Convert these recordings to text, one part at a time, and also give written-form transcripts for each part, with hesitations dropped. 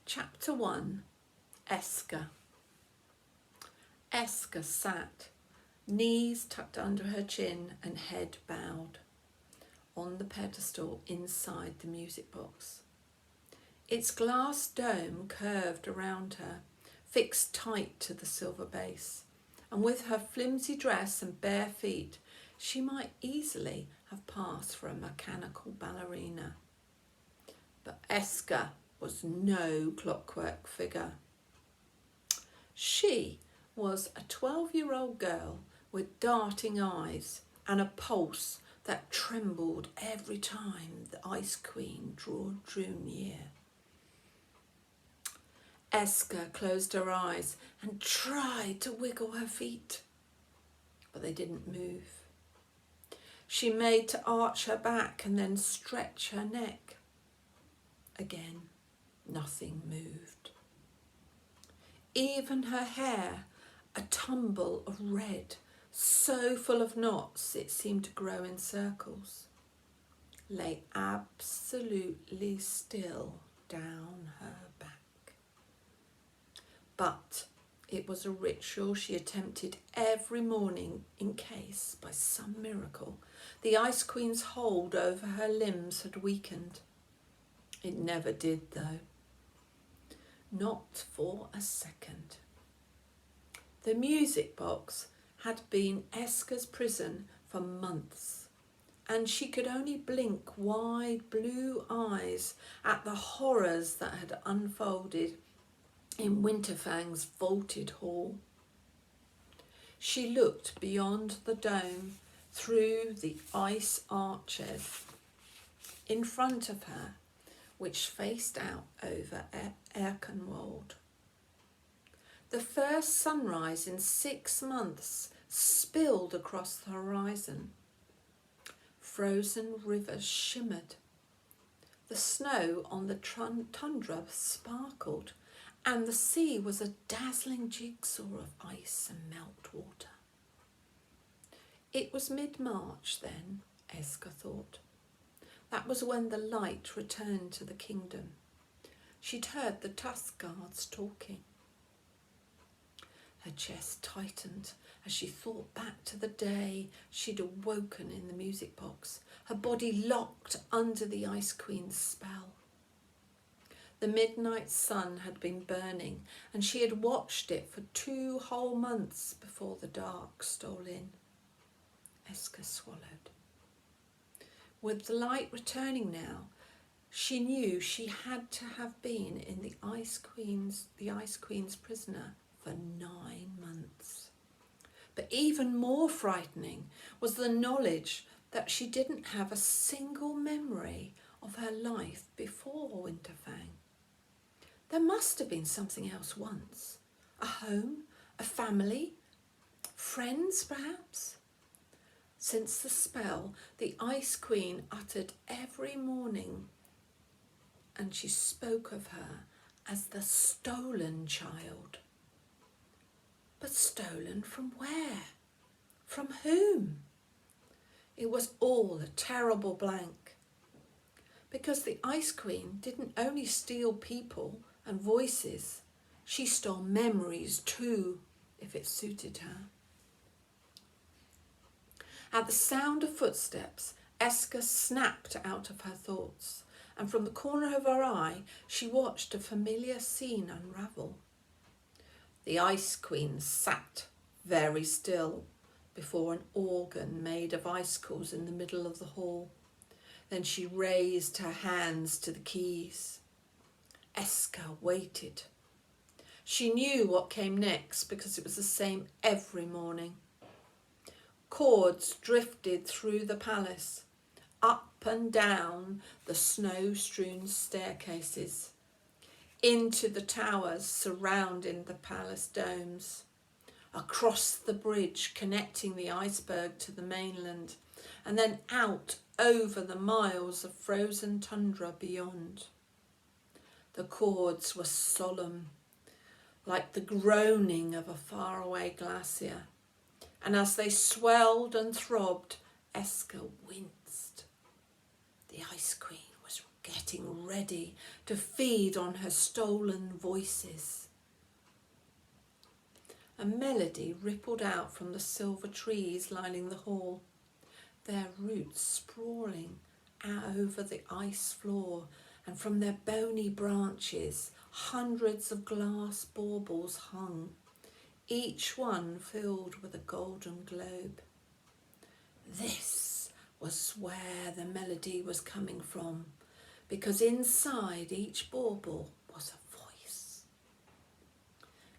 Chapter 1. Eska. Eska sat, knees tucked under her chin and head bowed, on the pedestal inside the music box. Its glass dome curved around her, fixed tight to the silver base, and with her flimsy dress and bare feet, she might easily have passed for a mechanical ballerina. But Eska was no clockwork figure. She was a 12-year-old girl with darting eyes and a pulse that trembled every time the Ice Queen drew near. Eska closed her eyes and tried to wiggle her feet, but they didn't move. She made to arch her back and then stretch her neck. Again, nothing moved. Even her hair, a tumble of red, so full of knots it seemed to grow in circles, lay absolutely still down her back. But it was a ritual she attempted every morning in case, by some miracle, the Ice Queen's hold over her limbs had weakened. It never did, though. Not for a second. The music box had been Eska's prison for months, and she could only blink wide blue eyes at the horrors that had unfolded in Winterfang's vaulted hall. She looked beyond the dome, through the ice arches in front of her, which faced out over Erkenwald. The first sunrise in 6 months spilled across the horizon. Frozen rivers shimmered. The snow on the tundra sparkled, and the sea was a dazzling jigsaw of ice and meltwater. It was mid-March then, Eska thought. That was when the light returned to the kingdom. She'd heard the tusk guards talking. Her chest tightened as she thought back to the day she'd awoken in the music box, her body locked under the Ice Queen's spell. The midnight sun had been burning, and she had watched it for 2 whole months before the dark stole in. Eska swallowed. With the light returning now, she knew she had to have been in the Ice Queen's prisoner for 9 months. But even more frightening was the knowledge that she didn't have a single memory of her life before Winterfang. There must have been something else once. A home, a family, friends perhaps. Since the spell, the Ice Queen uttered every morning, and she spoke of her as the stolen child. But stolen from where? From whom? It was all a terrible blank. Because the Ice Queen didn't only steal people and voices, she stole memories too, if it suited her. At the sound of footsteps, Eska snapped out of her thoughts, and from the corner of her eye she watched a familiar scene unravel. The Ice Queen sat very still before an organ made of icicles in the middle of the hall. Then she raised her hands to the keys. Eska waited. She knew what came next because it was the same every morning. Chords drifted through the palace, up and down the snow-strewn staircases, into the towers surrounding the palace domes, across the bridge connecting the iceberg to the mainland, and then out over the miles of frozen tundra beyond. The chords were solemn, like the groaning of a faraway glacier, and as they swelled and throbbed, Eska winced. The Ice Queen was getting ready to feed on her stolen voices. A melody rippled out from the silver trees lining the hall, their roots sprawling out over the ice floor, and from their bony branches hundreds of glass baubles hung, each one filled with a golden globe. This was where the melody was coming from, because inside each bauble was a voice.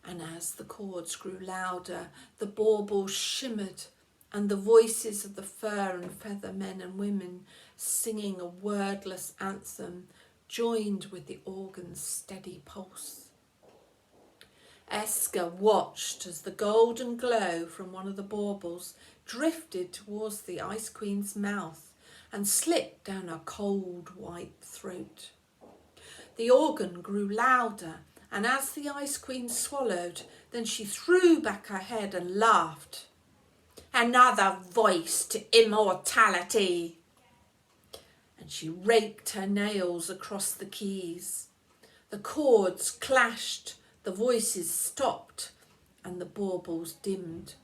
And as the chords grew louder, the baubles shimmered, and the voices of the fur and feather men and women singing a wordless anthem joined with the organ's steady pulse. Eska watched as the golden glow from one of the baubles drifted towards the Ice Queen's mouth and slipped down her cold white throat. The organ grew louder, and as the Ice Queen swallowed, then she threw back her head and laughed. Another voice to immortality! And she raked her nails across the keys. The chords clashed, the voices stopped, and the baubles dimmed.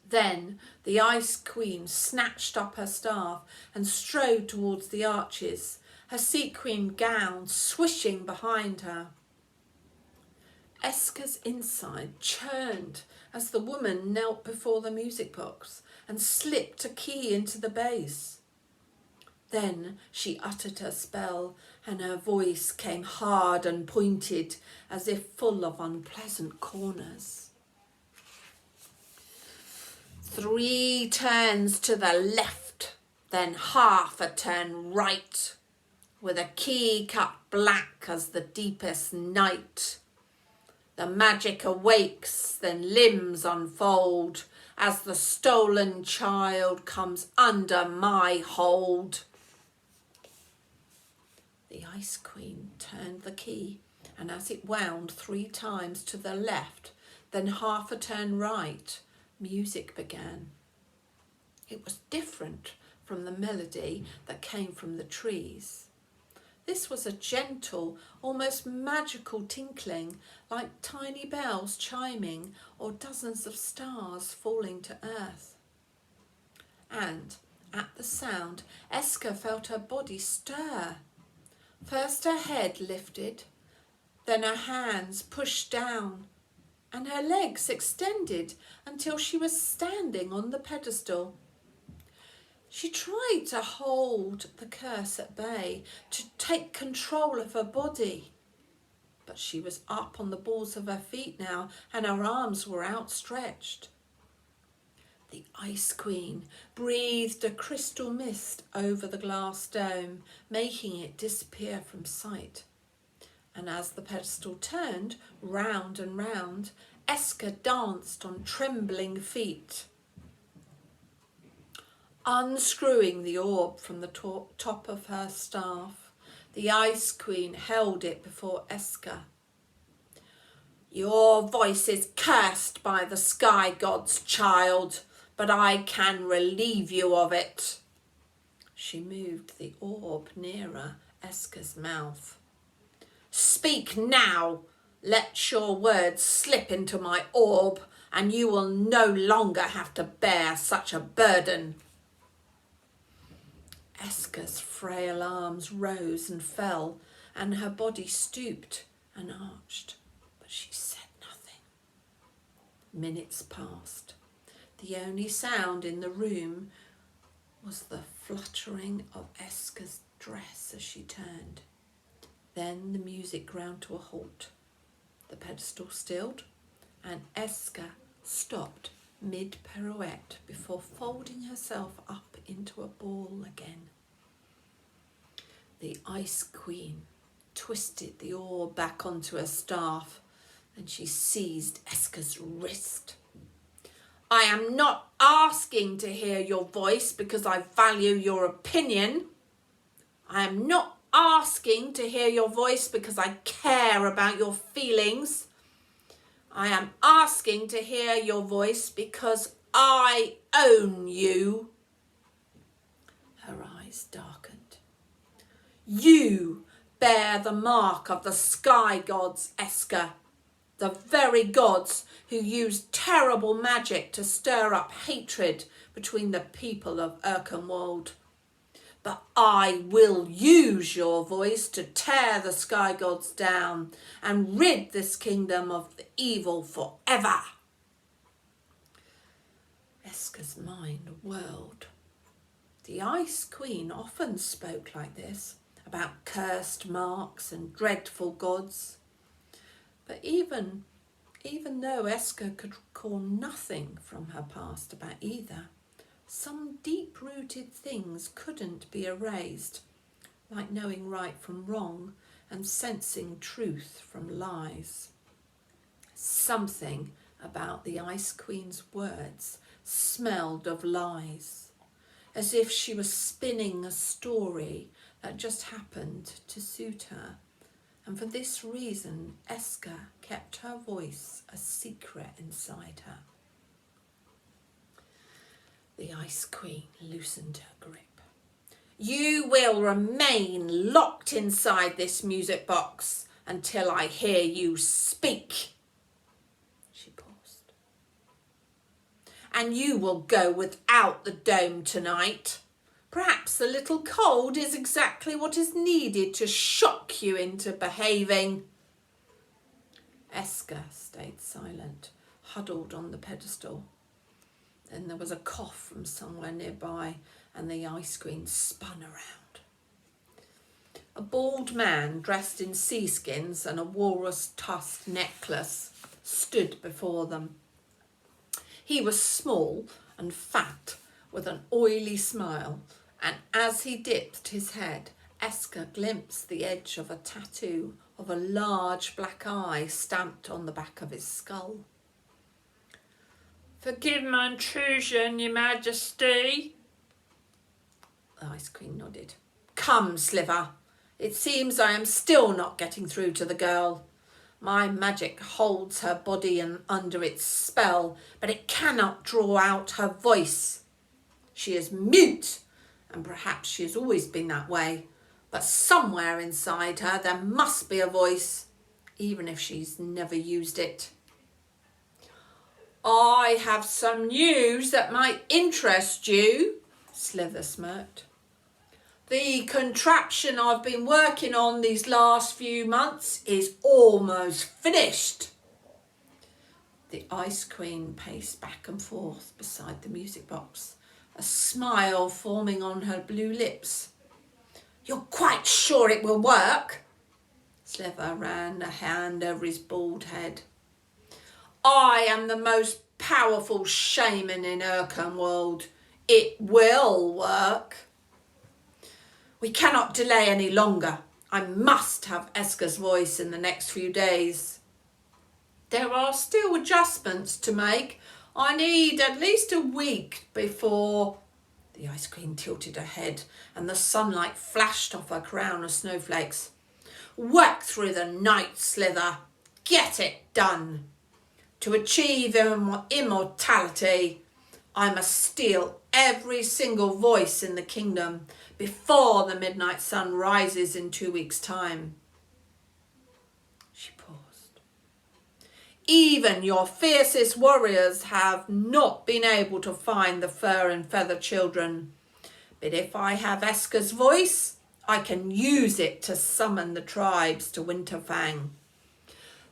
Then the Ice Queen snatched up her staff and strode towards the arches, her sequin gown swishing behind her. Eska's inside churned as the woman knelt before the music box and slipped a key into the bass. Then she uttered her spell, and her voice came hard and pointed, as if full of unpleasant corners. 3 turns to the left, then half a turn right, with a key cut black as the deepest night. The magic awakes, then limbs unfold, as the stolen child comes under my hold. The Ice Queen turned the key, and as it wound 3 times to the left, then half a turn right, music began. It was different from the melody that came from the trees. This was a gentle, almost magical tinkling, like tiny bells chiming or dozens of stars falling to earth. And at the sound, Eska felt her body stir. First her head lifted, then her hands pushed down, and her legs extended until she was standing on the pedestal. She tried to hold the curse at bay, to take control of her body. But she was up on the balls of her feet now, and her arms were outstretched. The Ice Queen breathed a crystal mist over the glass dome, making it disappear from sight. And as the pedestal turned round and round, Eska danced on trembling feet. Unscrewing the orb from the top of her staff, the Ice Queen held it before Eska. Your voice is cursed by the Sky God's child, but I can relieve you of it. She moved the orb nearer Eska's mouth. Speak now. Let your words slip into my orb, and you will no longer have to bear such a burden. Eska's frail arms rose and fell, and her body stooped and arched, but she said nothing. Minutes passed. The only sound in the room was the fluttering of Eska's dress as she turned. Then the music ground to a halt. The pedestal stilled, and Eska stopped mid-pirouette before folding herself up into a ball again. The Ice Queen twisted the orb back onto her staff, and she seized Eska's wrist. I am not asking to hear your voice because I value your opinion. I am not asking to hear your voice because I care about your feelings. I am asking to hear your voice because I own you. Her eyes darkened. You bear the mark of the sky gods, Eska, the very gods who used terrible magic to stir up hatred between the people of Erkenwald. But I will use your voice to tear the sky gods down and rid this kingdom of the evil forever. Eska's mind whirled. The Ice Queen often spoke like this, about cursed marks and dreadful gods. But even though Eska could recall nothing from her past about either, some deep-rooted things couldn't be erased, like knowing right from wrong and sensing truth from lies. Something about the Ice Queen's words smelled of lies, as if she was spinning a story that just happened to suit her. And for this reason, Eska kept her voice a secret inside her. The Ice Queen loosened her grip. You will remain locked inside this music box until I hear you speak. She paused. And you will go without the dome tonight. Perhaps a little cold is exactly what is needed to shock you into behaving. Eska stayed silent, huddled on the pedestal. Then there was a cough from somewhere nearby and the Ice Queen spun around. A bald man dressed in seaskins and a walrus tusk necklace stood before them. He was small and fat with an oily smile, and as he dipped his head, Eska glimpsed the edge of a tattoo of a large black eye stamped on the back of his skull. Forgive my intrusion, Your Majesty. The Ice Queen nodded. Come, Sliver. It seems I am still not getting through to the girl. My magic holds her body under its spell, but it cannot draw out her voice. She is mute, and perhaps she has always been that way, but somewhere inside her there must be a voice, even if she's never used it. I have some news that might interest you, Sliver smirked. The contraption I've been working on these last few months is almost finished. The Ice Queen paced back and forth beside the music box, a smile forming on her blue lips. You're quite sure it will work? Sliver ran a hand over his bald head. I am the most powerful shaman in Erkenwald. It will work. We cannot delay any longer. I must have Eska's voice in the next few days. There are still adjustments to make. I need at least a week before... The Ice Queen tilted her head and the sunlight flashed off her crown of snowflakes. Work through the night, Sliver. Get it done. To achieve immortality, I must steal every single voice in the kingdom before the midnight sun rises in 2 weeks' time. She paused. Even your fiercest warriors have not been able to find the fur and feather children. But if I have Eska's voice, I can use it to summon the tribes to Winterfang.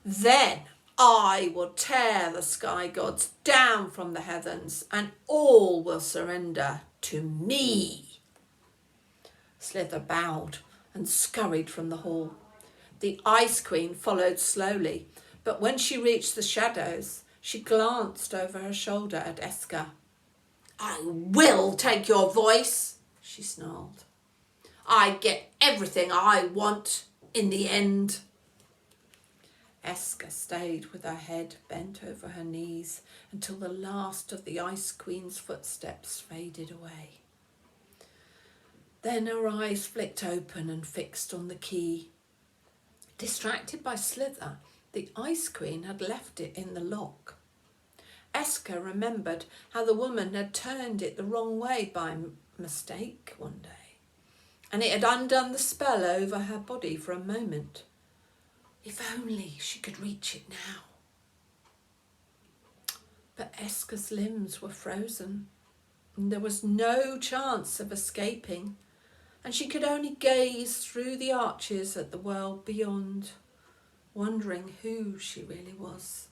Then I will tear the sky gods down from the heavens and all will surrender to me. Sliver bowed and scurried from the hall. The Ice Queen followed slowly, but when she reached the shadows, she glanced over her shoulder at Eska. I will take your voice, she snarled. I get everything I want in the end. Eska stayed with her head bent over her knees until the last of the Ice Queen's footsteps faded away. Then her eyes flicked open and fixed on the key. Distracted by Sliver, the Ice Queen had left it in the lock. Eska remembered how the woman had turned it the wrong way by mistake one day. and it had undone the spell over her body for a moment. If only she could reach it now. But Eska's limbs were frozen, and there was no chance of escaping, and she could only gaze through the arches at the world beyond, wondering who she really was.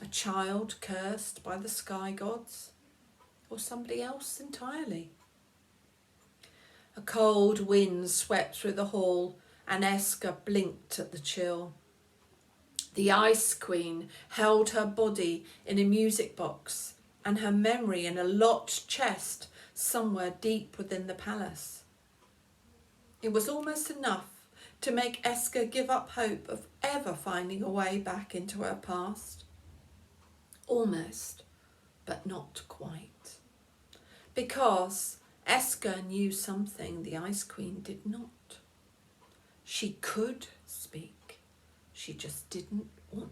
A child cursed by the sky gods, or somebody else entirely. A cold wind swept through the hall, and Eska blinked at the chill. The Ice Queen held her body in a music box and her memory in a locked chest somewhere deep within the palace. It was almost enough to make Eska give up hope of ever finding a way back into her past. Almost, but not quite. Because Eska knew something the Ice Queen did not. She could speak. She just didn't want